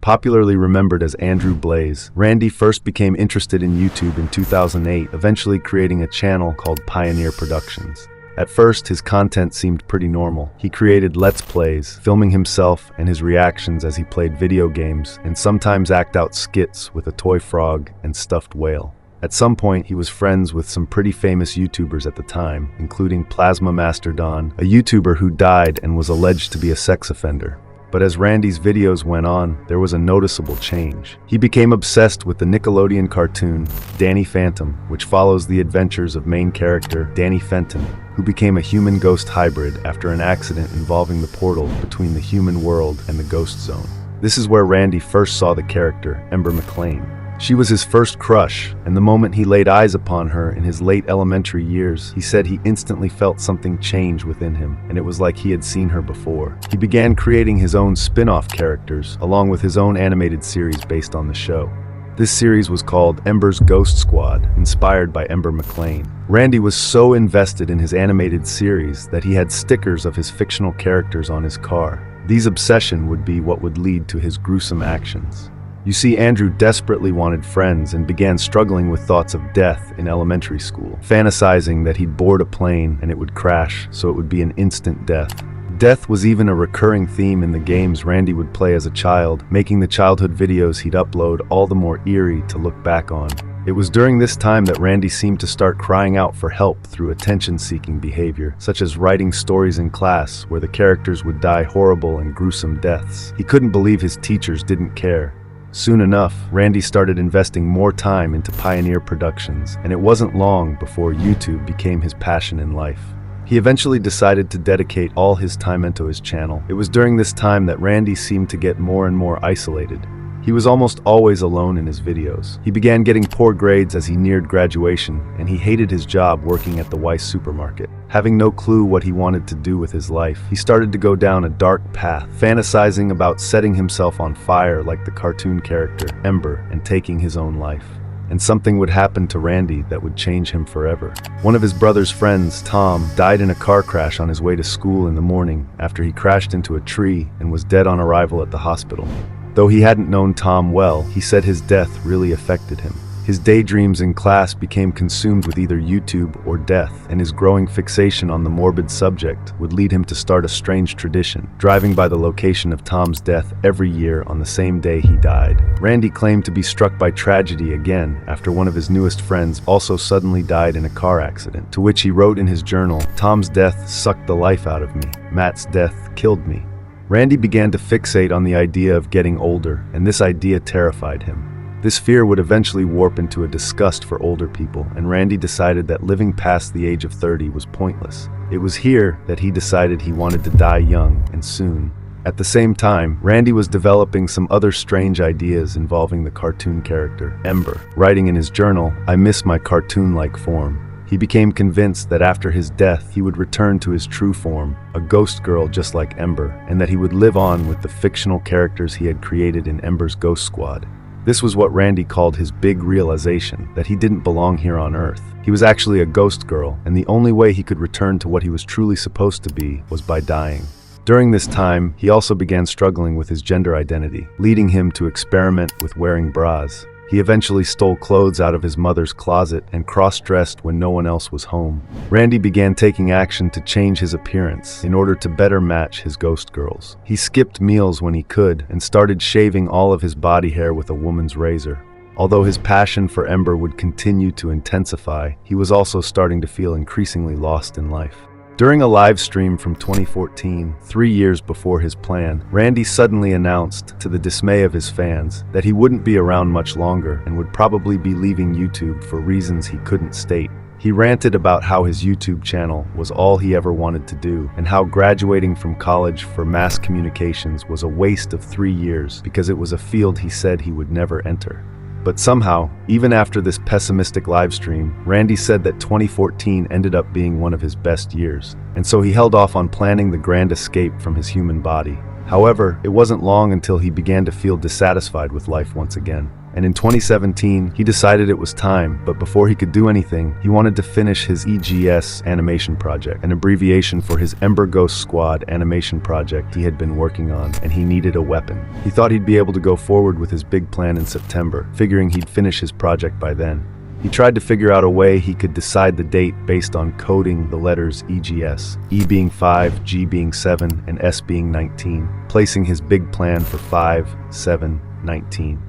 Popularly remembered as Andrew Blaze, Randy first became interested in YouTube in 2008, eventually creating a channel called Pioneer Productions. At first, his content seemed pretty normal. He created Let's Plays, filming himself and his reactions as he played video games, and sometimes act out skits with a toy frog and stuffed whale. At some point, he was friends with some pretty famous YouTubers at the time, including Plasma Master Don, a YouTuber who died and was alleged to be a sex offender. But as Randy's videos went on, there was a noticeable change. He became obsessed with the Nickelodeon cartoon, Danny Phantom, which follows the adventures of main character Danny Fenton, who became a human-ghost hybrid after an accident involving the portal between the human world and the ghost zone. This is where Randy first saw the character, Ember McLean. She was his first crush, and the moment he laid eyes upon her in his late elementary years, he said he instantly felt something change within him, and it was like he had seen her before. He began creating his own spin-off characters, along with his own animated series based on the show. This series was called Ember's Ghost Squad, inspired by Ember McLean. Randy was so invested in his animated series that he had stickers of his fictional characters on his car. These obsession would be what would lead to his gruesome actions. You see, Andrew desperately wanted friends and began struggling with thoughts of death in elementary school, fantasizing that he'd board a plane and it would crash, so it would be an instant death. Death was even a recurring theme in the games Randy would play as a child, making the childhood videos he'd upload all the more eerie to look back on. It was during this time that Randy seemed to start crying out for help through attention-seeking behavior, such as writing stories in class where the characters would die horrible and gruesome deaths. He couldn't believe his teachers didn't care. Soon enough, Randy started investing more time into Pioneer Productions, and it wasn't long before YouTube became his passion in life. He eventually decided to dedicate all his time into his channel. It was during this time that Randy seemed to get more and more isolated. He was almost always alone in his videos. He began getting poor grades as he neared graduation, and he hated his job working at the Weiss supermarket. Having no clue what he wanted to do with his life, he started to go down a dark path, fantasizing about setting himself on fire like the cartoon character Ember and taking his own life. And something would happen to Randy that would change him forever. One of his brother's friends, Tom, died in a car crash on his way to school in the morning after he crashed into a tree and was dead on arrival at the hospital. Though he hadn't known Tom well, he said his death really affected him. His daydreams in class became consumed with either YouTube or death, and his growing fixation on the morbid subject would lead him to start a strange tradition, driving by the location of Tom's death every year on the same day he died. Randy claimed to be struck by tragedy again after one of his newest friends also suddenly died in a car accident, to which he wrote in his journal, "Tom's death sucked the life out of me. Matt's death killed me." Randy began to fixate on the idea of getting older, and this idea terrified him. This fear would eventually warp into a disgust for older people, and Randy decided that living past the age of 30 was pointless. It was here that he decided he wanted to die young and soon. At the same time, Randy was developing some other strange ideas involving the cartoon character, Ember. Writing in his journal, "I miss my cartoon-like form." He became convinced that after his death, he would return to his true form, a ghost girl just like Ember, and that he would live on with the fictional characters he had created in Ember's Ghost Squad. This was what Randy called his big realization, that he didn't belong here on Earth. He was actually a ghost girl, and the only way he could return to what he was truly supposed to be was by dying. During this time, he also began struggling with his gender identity, leading him to experiment with wearing bras. He eventually stole clothes out of his mother's closet and cross-dressed when no one else was home. Randy began taking action to change his appearance in order to better match his ghost girls. He skipped meals when he could and started shaving all of his body hair with a woman's razor. Although his passion for Ember would continue to intensify, he was also starting to feel increasingly lost in life. During a live stream from 2014, 3 years before his plan, Randy suddenly announced, to the dismay of his fans, that he wouldn't be around much longer and would probably be leaving YouTube for reasons he couldn't state. He ranted about how his YouTube channel was all he ever wanted to do, and how graduating from college for mass communications was a waste of 3 years because it was a field he said he would never enter. But somehow, even after this pessimistic livestream, Randy said that 2014 ended up being one of his best years, and so he held off on planning the grand escape from his human body. However, it wasn't long until he began to feel dissatisfied with life once again. And in 2017, he decided it was time, but before he could do anything, he wanted to finish his EGS animation project, an abbreviation for his Ember Ghost Squad animation project he had been working on, and he needed a weapon. He thought he'd be able to go forward with his big plan in September, figuring he'd finish his project by then. He tried to figure out a way he could decide the date based on coding the letters EGS, E being 5, G being 7, and S being 19, placing his big plan for 5, 7, 19.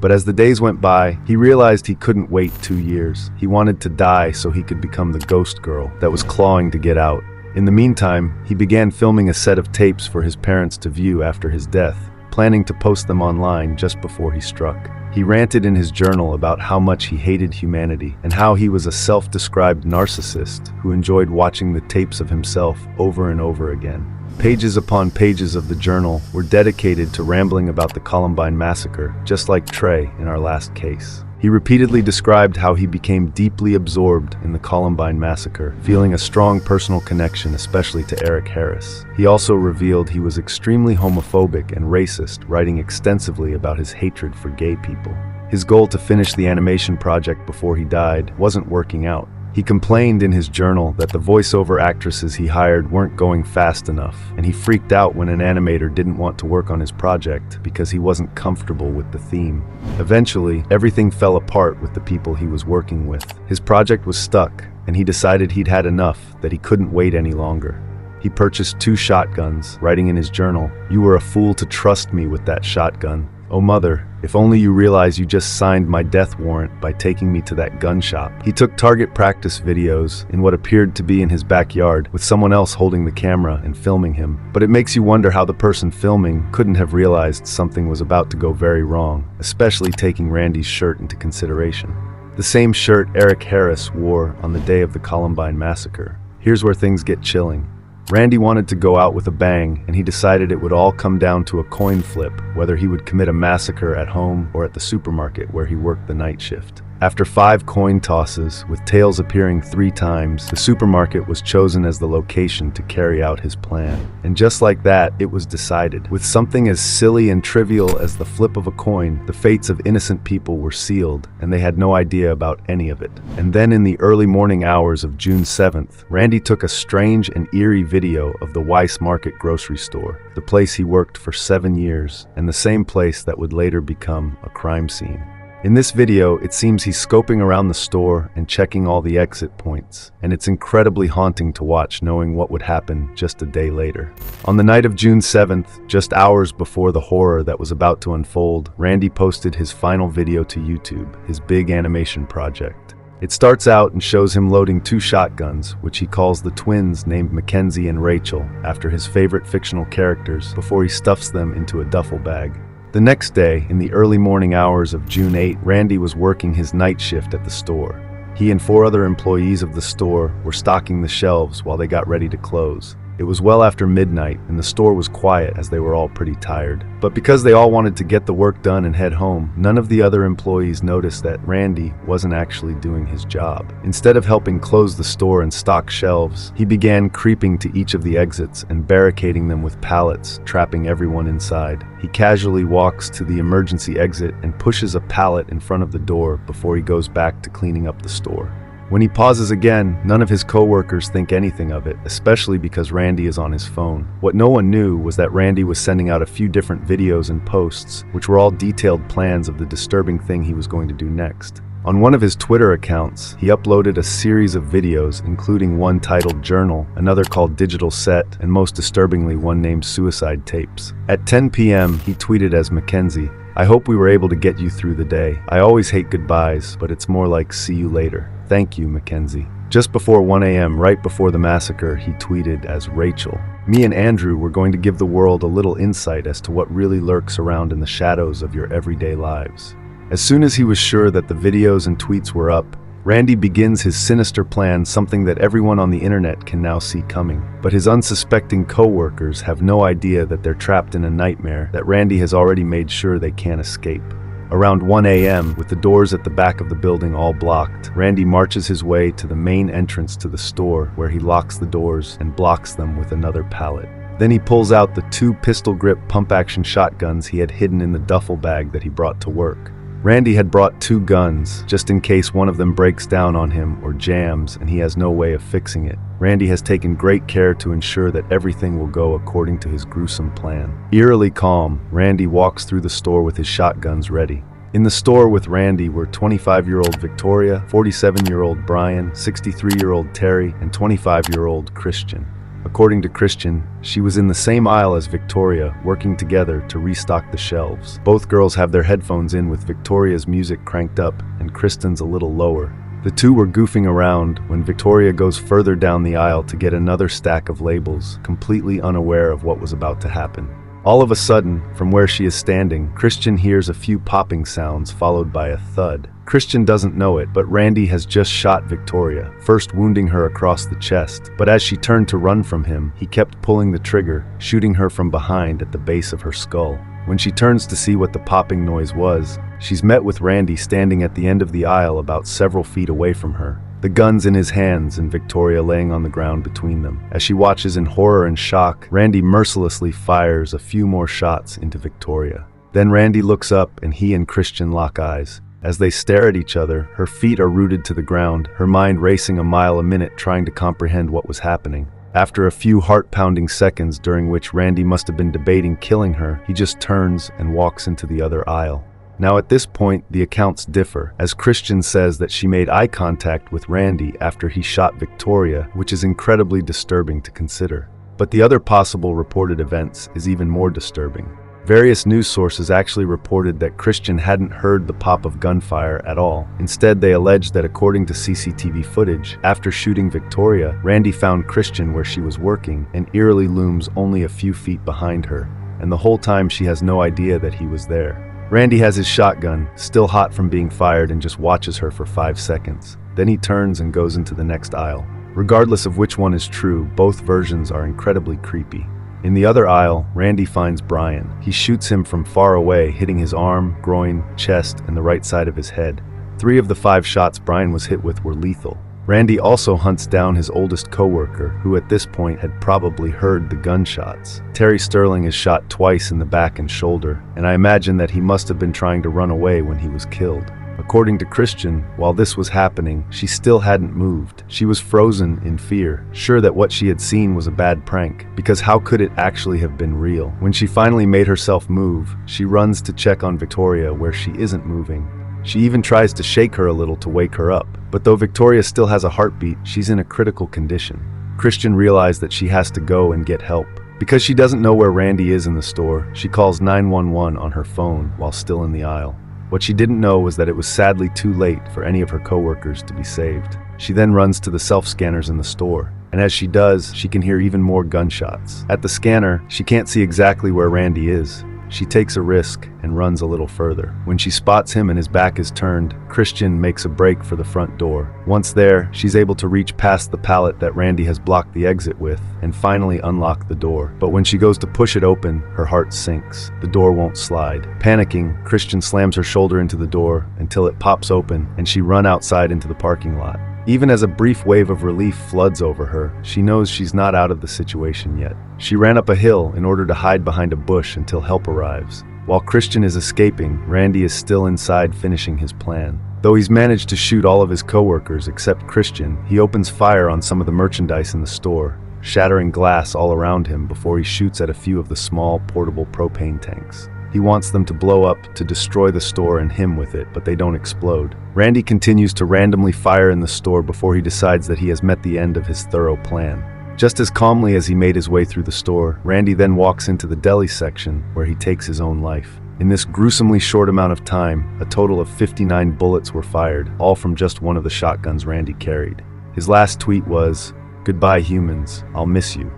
But as the days went by, he realized he couldn't wait 2 years. He wanted to die so he could become the ghost girl that was clawing to get out. In the meantime, he began filming a set of tapes for his parents to view after his death, planning to post them online just before he struck. He ranted in his journal about how much he hated humanity and how he was a self-described narcissist who enjoyed watching the tapes of himself over and over again. Pages upon pages of the journal were dedicated to rambling about the Columbine massacre, just like Trey in our last case. He repeatedly described how he became deeply absorbed in the Columbine massacre, feeling a strong personal connection, especially to Eric Harris. He also revealed he was extremely homophobic and racist, writing extensively about his hatred for gay people. His goal to finish the animation project before he died wasn't working out. He complained in his journal that the voiceover actresses he hired weren't going fast enough, and he freaked out when an animator didn't want to work on his project because he wasn't comfortable with the theme. Eventually, everything fell apart with the people he was working with. His project was stuck, and he decided he'd had enough, that he couldn't wait any longer. He purchased 2 shotguns, writing in his journal, "You were a fool to trust me with that shotgun. Oh mother, if only you realize you just signed my death warrant by taking me to that gun shop." He took target practice videos in what appeared to be in his backyard with someone else holding the camera and filming him. But it makes you wonder how the person filming couldn't have realized something was about to go very wrong, especially taking Randy's shirt into consideration. The same shirt Eric Harris wore on the day of the Columbine massacre. Here's where things get chilling. Randy wanted to go out with a bang, and he decided it would all come down to a coin flip, whether he would commit a massacre at home or at the supermarket where he worked the night shift. After 5 coin tosses, with tails appearing 3 times, the supermarket was chosen as the location to carry out his plan. And just like that, it was decided. With something as silly and trivial as the flip of a coin, the fates of innocent people were sealed, and they had no idea about any of it. And then in the early morning hours of June 7th, Randy took a strange and eerie video of the Weiss Market grocery store, the place he worked for 7 years, and the same place that would later become a crime scene. In this video, it seems he's scoping around the store and checking all the exit points, and it's incredibly haunting to watch knowing what would happen just a day later. On the night of June 7th, just hours before the horror that was about to unfold, Randy posted his final video to YouTube, his big animation project. It starts out and shows him loading 2 shotguns, which he calls the twins named Mackenzie and Rachel, after his favorite fictional characters, before he stuffs them into a duffel bag. The next day, in the early morning hours of June 8, Randy was working his night shift at the store. He and 4 other employees of the store were stocking the shelves while they got ready to close. It was well after midnight, and the store was quiet as they were all pretty tired. But because they all wanted to get the work done and head home, none of the other employees noticed that Randy wasn't actually doing his job. Instead of helping close the store and stock shelves, he began creeping to each of the exits and barricading them with pallets, trapping everyone inside. He casually walks to the emergency exit and pushes a pallet in front of the door before he goes back to cleaning up the store. When he pauses again, none of his co-workers think anything of it, especially because Randy is on his phone. What no one knew was that Randy was sending out a few different videos and posts, which were all detailed plans of the disturbing thing he was going to do next. On one of his Twitter accounts, he uploaded a series of videos, including one titled Journal, another called Digital Set, and most disturbingly one named Suicide Tapes. At 10 p.m., he tweeted as Mackenzie, "I hope we were able to get you through the day. I always hate goodbyes, but it's more like see you later. Thank you, Mackenzie." Just before 1 a.m., right before the massacre, he tweeted as Rachel, "Me and Andrew were going to give the world a little insight as to what really lurks around in the shadows of your everyday lives." As soon as he was sure that the videos and tweets were up, Randy begins his sinister plan, something that everyone on the internet can now see coming. But his unsuspecting co-workers have no idea that they're trapped in a nightmare that Randy has already made sure they can't escape. Around 1 a.m., with the doors at the back of the building all blocked, Randy marches his way to the main entrance to the store, where he locks the doors and blocks them with another pallet. Then he pulls out the 2 pistol-grip pump-action shotguns he had hidden in the duffel bag that he brought to work. Randy had brought 2 guns, just in case one of them breaks down on him or jams and he has no way of fixing it. Randy has taken great care to ensure that everything will go according to his gruesome plan. Eerily calm, Randy walks through the store with his shotguns ready. In the store with Randy were 25-year-old Victoria, 47-year-old Brian, 63-year-old Terry, and 25-year-old Christian. According to Christian, she was in the same aisle as Victoria, working together to restock the shelves. Both girls have their headphones in with Victoria's music cranked up and Kristen's a little lower. The two were goofing around when Victoria goes further down the aisle to get another stack of labels, completely unaware of what was about to happen. All of a sudden, from where she is standing, Christian hears a few popping sounds followed by a thud. Christian doesn't know it, but Randy has just shot Victoria, first wounding her across the chest. But as she turned to run from him, he kept pulling the trigger, shooting her from behind at the base of her skull. When she turns to see what the popping noise was, she's met with Randy standing at the end of the aisle about several feet away from her, the guns in his hands and Victoria laying on the ground between them. As she watches in horror and shock, Randy mercilessly fires a few more shots into Victoria. Then Randy looks up and he and Christian lock eyes. As they stare at each other, her feet are rooted to the ground, her mind racing a mile a minute trying to comprehend what was happening. After a few heart-pounding seconds during which Randy must have been debating killing her, he just turns and walks into the other aisle. Now at this point, the accounts differ, as Christian says that she made eye contact with Randy after he shot Victoria, which is incredibly disturbing to consider. But the other possible reported events is even more disturbing. Various news sources actually reported that Christian hadn't heard the pop of gunfire at all. Instead, they alleged that according to CCTV footage, after shooting Victoria, Randy found Christian where she was working and eerily looms only a few feet behind her, and the whole time she has no idea that he was there. Randy has his shotgun, still hot from being fired, and just watches her for 5 seconds. Then he turns and goes into the next aisle. Regardless of which one is true, both versions are incredibly creepy. In the other aisle, Randy finds Brian. He shoots him from far away, hitting his arm, groin, chest, and the right side of his head. 3 of the 5 shots Brian was hit with were lethal. Randy also hunts down his oldest co-worker, who at this point had probably heard the gunshots. Terry Sterling is shot twice in the back and shoulder, and I imagine that he must have been trying to run away when he was killed. According to Christian, while this was happening, she still hadn't moved. She was frozen in fear, sure that what she had seen was a bad prank, because how could it actually have been real? When she finally made herself move, she runs to check on Victoria where she isn't moving. She even tries to shake her a little to wake her up, but though Victoria still has a heartbeat, she's in a critical condition. Christian realized that she has to go and get help. Because she doesn't know where Randy is in the store, she calls 911 on her phone while still in the aisle. What she didn't know was that it was sadly too late for any of her coworkers to be saved. She then runs to the self-scanners in the store, and as she does, she can hear even more gunshots. At the scanner, she can't see exactly where Randy is. She takes a risk and runs a little further. When she spots him and his back is turned, Christian makes a break for the front door. Once there, she's able to reach past the pallet that Randy has blocked the exit with and finally unlock the door. But when she goes to push it open, her heart sinks. The door won't slide. Panicking, Christian slams her shoulder into the door until it pops open and she runs outside into the parking lot. Even as a brief wave of relief floods over her, she knows she's not out of the situation yet. She ran up a hill in order to hide behind a bush until help arrives. While Christian is escaping, Randy is still inside finishing his plan. Though he's managed to shoot all of his coworkers except Christian, he opens fire on some of the merchandise in the store, shattering glass all around him before he shoots at a few of the small portable propane tanks. He wants them to blow up to destroy the store and him with it, but they don't explode. Randy continues to randomly fire in the store before he decides that he has met the end of his thorough plan. Just as calmly as he made his way through the store, Randy then walks into the deli section where he takes his own life. In this gruesomely short amount of time, a total of 59 bullets were fired, all from just one of the shotguns Randy carried. His last tweet was, "Goodbye humans, I'll miss you."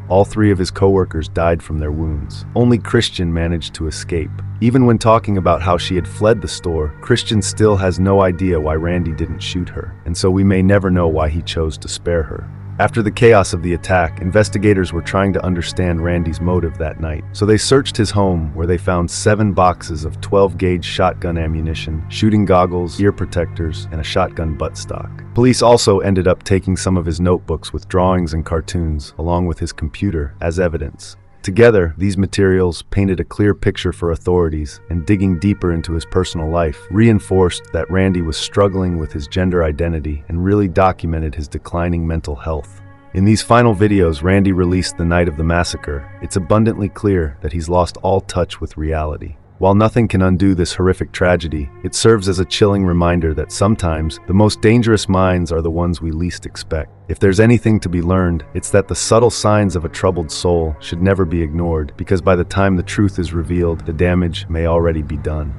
All 3 of his coworkers died from their wounds. Only Christian managed to escape. Even when talking about how she had fled the store, Christian still has no idea why Randy didn't shoot her, and so we may never know why he chose to spare her. After the chaos of the attack, investigators were trying to understand Randy's motive that night, so they searched his home where they found 7 boxes of 12-gauge shotgun ammunition, shooting goggles, ear protectors, and a shotgun buttstock. Police also ended up taking some of his notebooks with drawings and cartoons, along with his computer, as evidence. Together, these materials painted a clear picture for authorities, and digging deeper into his personal life reinforced that Randy was struggling with his gender identity and really documented his declining mental health. In these final videos Randy released the night of the massacre, it's abundantly clear that he's lost all touch with reality. While nothing can undo this horrific tragedy, it serves as a chilling reminder that sometimes the most dangerous minds are the ones we least expect. If there's anything to be learned, it's that the subtle signs of a troubled soul should never be ignored, because by the time the truth is revealed, the damage may already be done.